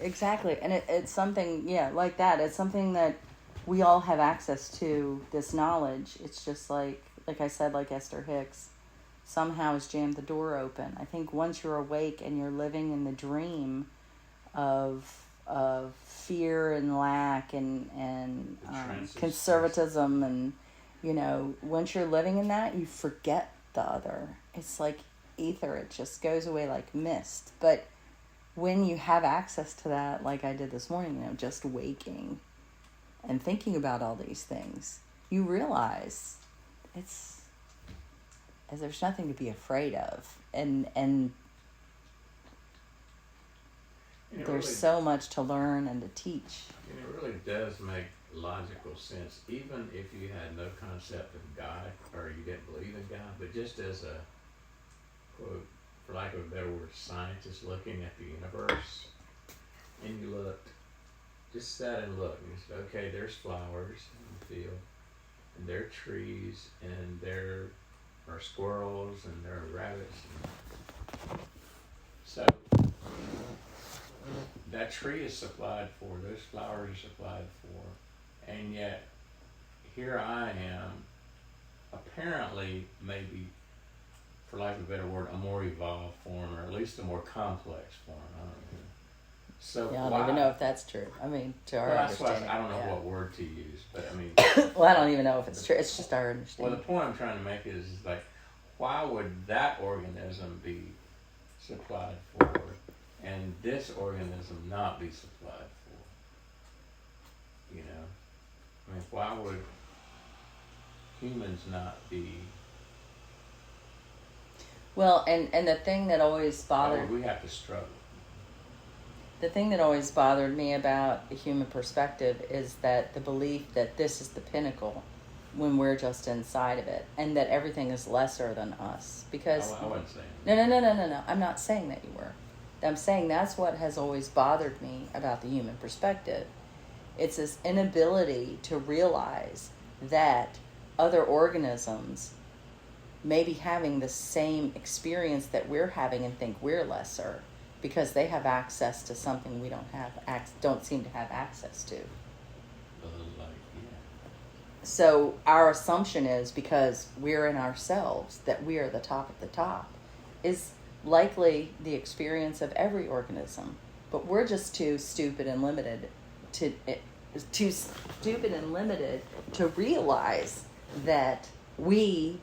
Exactly. And it's something, yeah, like that. It's something that we all have access to, this knowledge. It's just like I said, like Esther Hicks somehow has jammed the door open. I think once you're awake and you're living in the dream of fear and lack and conservatism and, you know, once you're living in that, you forget the other. It's like ether. It just goes away like mist. But when you have access to that, like I did this morning, you know, just waking and thinking about all these things, you realize there's nothing to be afraid of. And there's really, so much to learn and to teach. And it really does make logical sense, even if you had no concept of God or you didn't believe in God, but just as a, quote, for lack of a better word, scientist looking at the universe, and you looked, just sat and looked, and you said, okay, there's flowers in the field, and there are trees, and there are squirrels, and there are rabbits. So that tree is supplied for, those flowers are supplied for, and yet here I am, apparently, maybe, for lack of a better word, a more evolved form, or at least a more complex form. I don't know. So yeah, I don't even know if that's true. I mean, to our understanding. I don't know what word to use, but I mean. Well, I don't even know if it's true. It's just our understanding. Well, the point I'm trying to make is like, why would that organism be supplied for, and this organism not be supplied for? You know, I mean, why would humans not be? Well, and the thing that always bothered... we have to struggle. The thing that always bothered me about the human perspective is that the belief that this is the pinnacle when we're just inside of it, and that everything is lesser than us. Because... I wasn't saying that. No. I'm not saying that you were. I'm saying that's what has always bothered me about the human perspective. It's this inability to realize that other organisms may be having the same experience that we're having and think we're lesser because they have access to something we don't seem to have access to. So our assumption is, because we're in ourselves, that we are the top of the top, is likely the experience of every organism. But we're just too stupid and limited to realize that we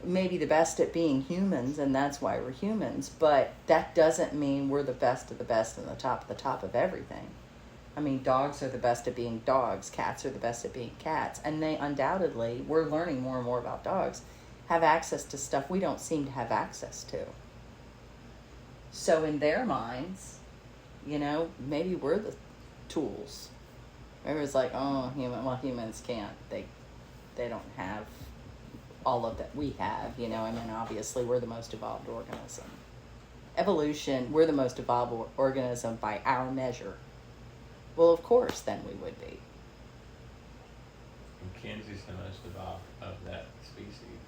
may be the best at being humans, and that's why we're humans, but that doesn't mean we're the best of the best and the top of everything. I mean, dogs are the best at being dogs, cats are the best at being cats, and they undoubtedly, we're learning more and more about dogs, have access to stuff we don't seem to have access to. So in their minds, you know, maybe we're the tools. Maybe it's like, oh, humans can't, they don't have all of that we have, you know. I mean, obviously we're the most evolved organism. Evolution, we're the most evolved organism by our measure. Well, of course, then we would be. And Kenzie's the most evolved of that species.